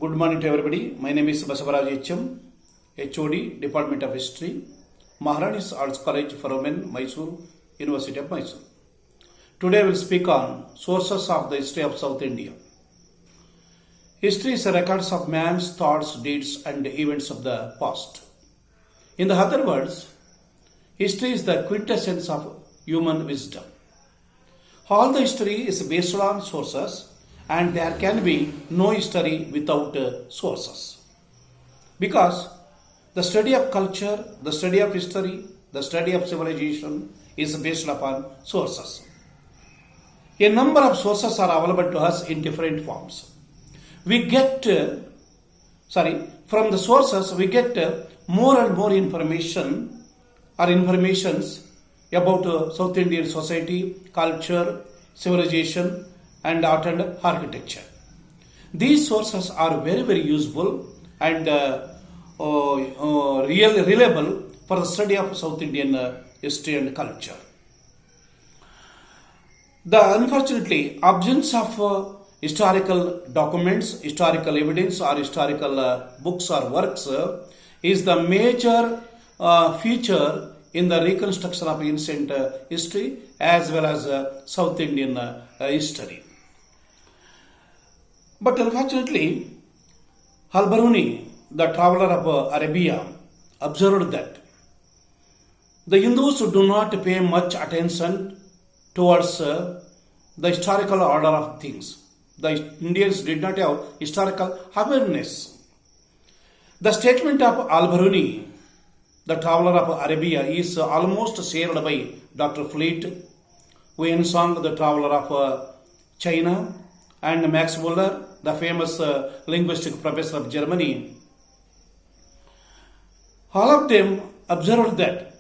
Good morning to everybody. My name is Basavaraj HM, HOD, Department of History, Maharani's Arts College for Women, Mysore, University of Mysore. Today we will speak on sources of the history of South India. History is a record of man's thoughts, deeds and events of the past. In the other words, history is the quintessence of human wisdom. All the history is based on sources, and there can be no history without sources. Because the study of culture, the study of history, the study of civilization is based upon sources. A number of sources are available to us in different forms. From the sources we get more and more information or informations about South Indian society, culture, civilization and art and architecture. These sources are very, very useful and really reliable for the study of South Indian history and culture. Unfortunately, absence of historical documents, historical evidence or historical books or works is the major feature in the reconstruction of ancient history as well as South Indian history. But unfortunately, Al-Biruni, the traveler of Arabia, observed that the Hindus do not pay much attention towards the historical order of things. The Indians did not have historical awareness. The statement of Al-Biruni, the traveler of Arabia, is almost shared by Dr. Fleet, Huensong, the traveler of China, and Max Muller, the famous linguistic professor of Germany. All of them observed that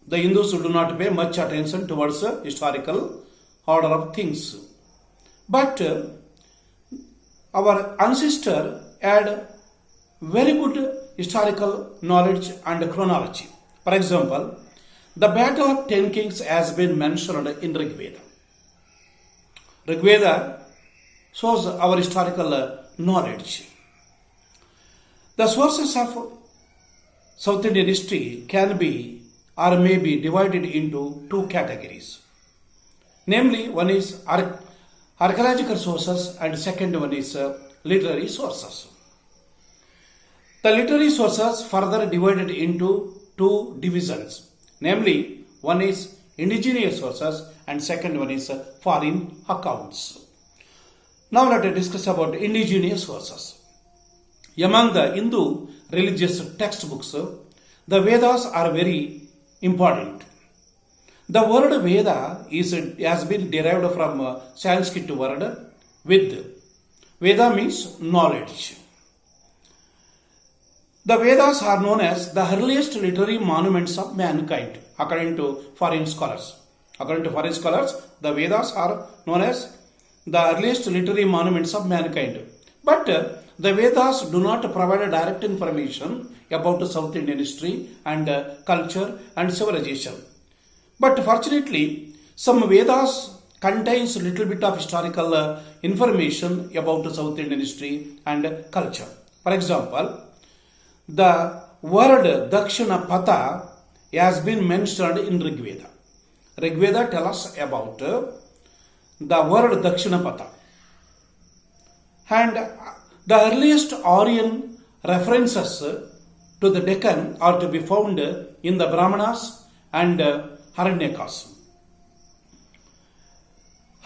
the Hindus do not pay much attention towards the historical order of things. But our ancestor had very good historical knowledge and chronology. For example, the Battle of 10 Kings has been mentioned in Rig Veda. Rig Veda shows our historical knowledge. The sources of South Indian history can be or may be divided into two categories. Namely, one is archaeological sources and second one is literary sources. The literary sources further divided into two divisions. Namely, one is indigenous sources and second one is foreign accounts. Now let us discuss about indigenous sources. Among the Hindu religious textbooks, the Vedas are very important. The word Veda has been derived from Sanskrit word Ved. Veda means knowledge. The Vedas are known as the earliest literary monuments of mankind, according to foreign scholars. According to foreign scholars, the Vedas are known as the earliest literary monuments of mankind. But the Vedas do not provide direct information about South Indian history and culture and civilization. But fortunately, some Vedas contains little bit of historical information about South Indian history and culture. For example, the word Dakshina Pata has been mentioned in Rig Veda. Rig Veda tells us about the word Dakshina Pata. And the earliest Aryan references to the Deccan are to be found in the Brahmanas and Aranyakas.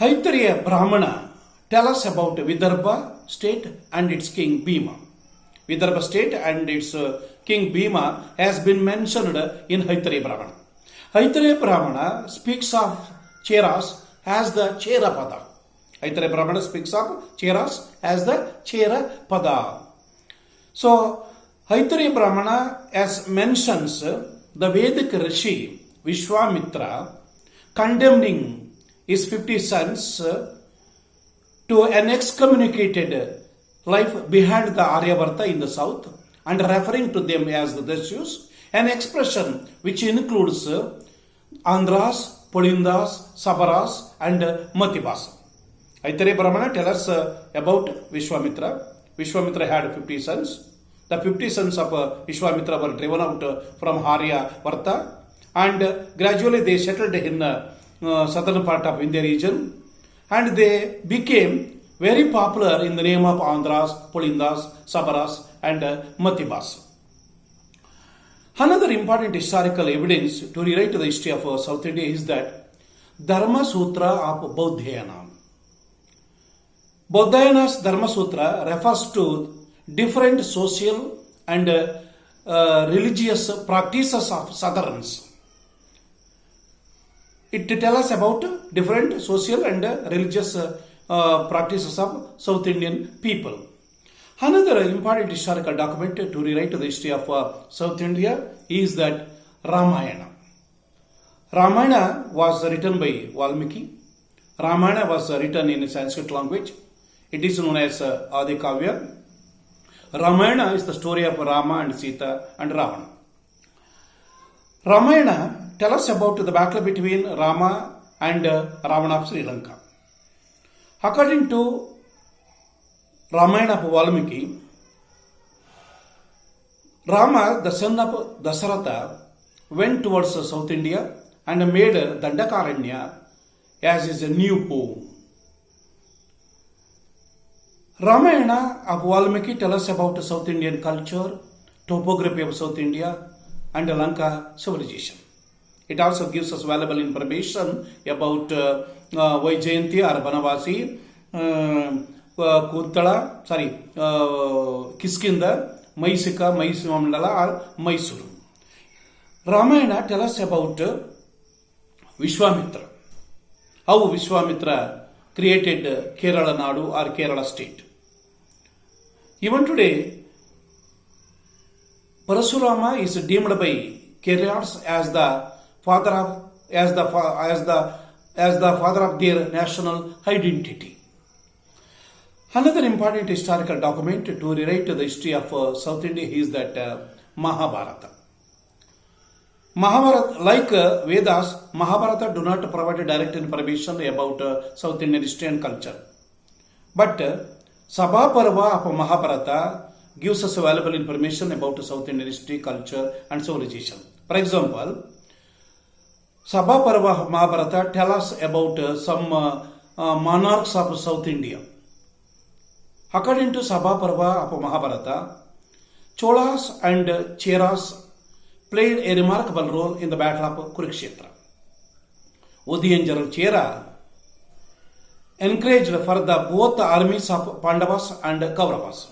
Aitareya Brahmana tells us about Vidarbha state and its king Bhima. Vidarbha state and its king Bhima has been mentioned in Aitareya Brahmana. Aitareya Brahmana speaks of Cheras as the Cherapada. Aitareya Brahmana speaks of Cheras as the Cherapada. So, Aitareya Brahmana as mentions the Vedic Rishi Vishwamitra condemning his 50 sons to an excommunicated life behind the Aryabharta in the south and referring to them as the Dasyus, an expression which includes Andhras, Pulindas, Sabaras and Matibas. Aitareya Brahmana tells us about Vishwamitra. Vishwamitra had 50 sons. The 50 sons of Vishwamitra were driven out from Aryavarta, and gradually they settled in southern part of India region, and they became very popular in the name of Andhras, Pulindas, Sabaras and Matibas. Another important historical evidence to rewrite the history of South India is that Dharma Sutra of Bodhayana. Bodhayana's Dharma Sutra refers to different social and religious practices of Southerns. It tells us about different social and religious practices of South Indian people. Another important historical document to rewrite the history of South India is that Ramayana. Ramayana was written by Valmiki. Ramayana was written in Sanskrit language. It is known as Adi Kavya. Ramayana is the story of Rama and Sita and Ravana. Ramayana tells us about the battle between Rama and Ravana of Sri Lanka. According to Ramayana of Valmiki, Rama, the son of Dasaratha, went towards South India and made Dandakaranya as his new home. Ramayana of Valmiki tells us about South Indian culture, topography of South India and Lanka civilization. It also gives us valuable information about Vaijayanti or Banavasi, Kiskinda, Maisika, Maisumandala or Mysuru. Ramayana tells us about Vishwamitra, how Vishwamitra created Kerala Nadu or Kerala state. Even today, Parasurama is deemed by Kerala as the father of their national identity. Another important historical document to rewrite the history of South India is that Mahabharata. Mahabharata, like Vedas, Mahabharata do not provide direct information about South Indian history and culture. But Sabha Parva of Mahabharata gives us valuable information about South Indian history, culture and civilization. For example, Sabha Parva of Mahabharata tells us about some monarchs of South India. According to Sabha Parva of Mahabharata, Cholas and Cheras played a remarkable role in the battle of Kurukshetra. Udayan General Chera encouraged for the both armies of Pandavas and Kauravas.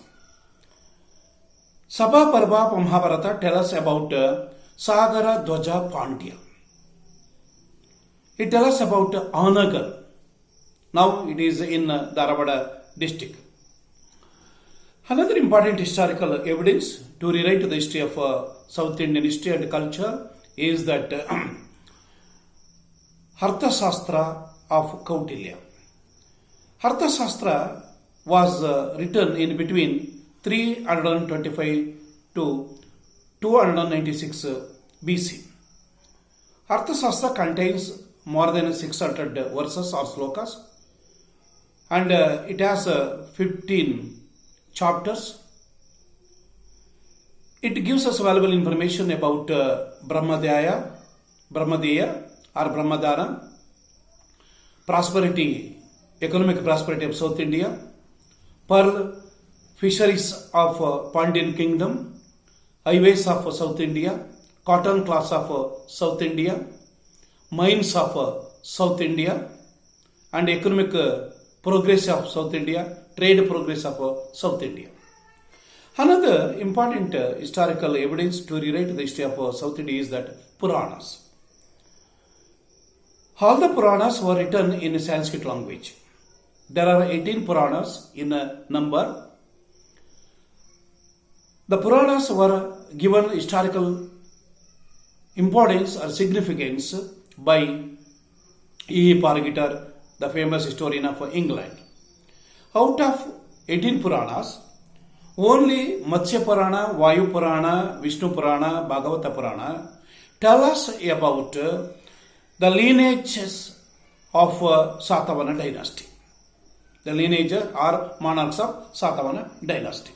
Sabha Parva of Mahabharata tells us about Sagara Dwaja Pandya. It tells us about Anagar. Now it is in Dharwad district. Another important historical evidence to rewrite the history of South Indian history and culture is that Arthashastra of Kautilya. Arthashastra was written in between 325 to 296 BC. Arthashastra contains more than 600 verses or slokas, and it has 15 chapters. It gives us valuable information about Brahmadeya or Brahmadana, prosperity, economic prosperity of South India, pearl fisheries of Pandyan kingdom, highways of South India, cotton cloths of South India, mines of South India, and economic progress of South India, trade progress of South India. Another important historical evidence to rewrite the history of South India is that Puranas. All the Puranas were written in Sanskrit language. There are 18 Puranas in number. The Puranas were given historical importance or significance by E. Pargitar, the famous historian of England. Out of 18 Puranas, only Matsya Purana, Vayu Purana, Vishnu Purana, Bhagavata Purana tell us about the lineages of Satavahana dynasty. the lineage or monarchs of Satavahana dynasty.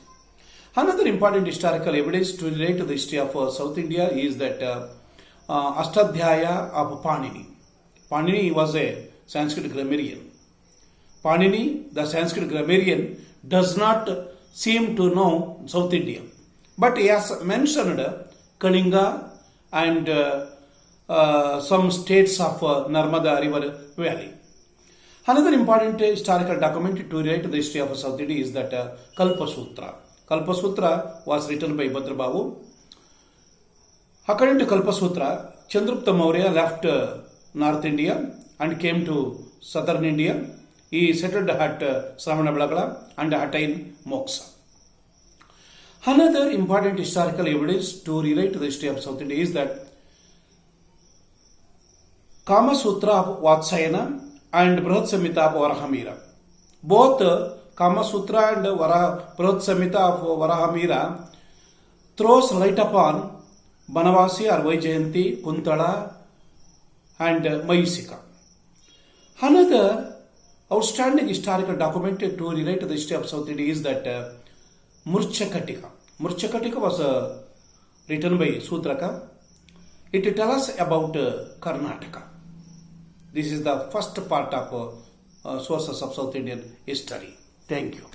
Another important historical evidence to relate to the history of South India is that Ashtadhyaya of Panini. Panini was a Sanskrit grammarian. Panini, the Sanskrit grammarian, does not seem to know South India. But he has mentioned Kalinga and some states of Narmada river valley. Another important historical document to relate to the history of South India is that Kalpa Sutra. Kalpa Sutra was written by Bhadrabahu. According to Kalpa Sutra, Chandragupta Maurya left North India and came to Southern India. He settled at Sravanabelagala and attained moksha. Another important historical evidence to relate to the history of South India is that Kama Sutra of Vatsayana and Brihat Samhita of Varahamira. Both Kama Sutra and Brihat Samhita of Varahamira throws light upon Banavasi or Vaijayanti, Kuntala and Mayusika. Another outstanding historical document to relate to the history of South India is that Murchakatika. Murchakatika was written by Sudraka. It tells us about Karnataka. This is the first part of sources of South Indian history. Thank you.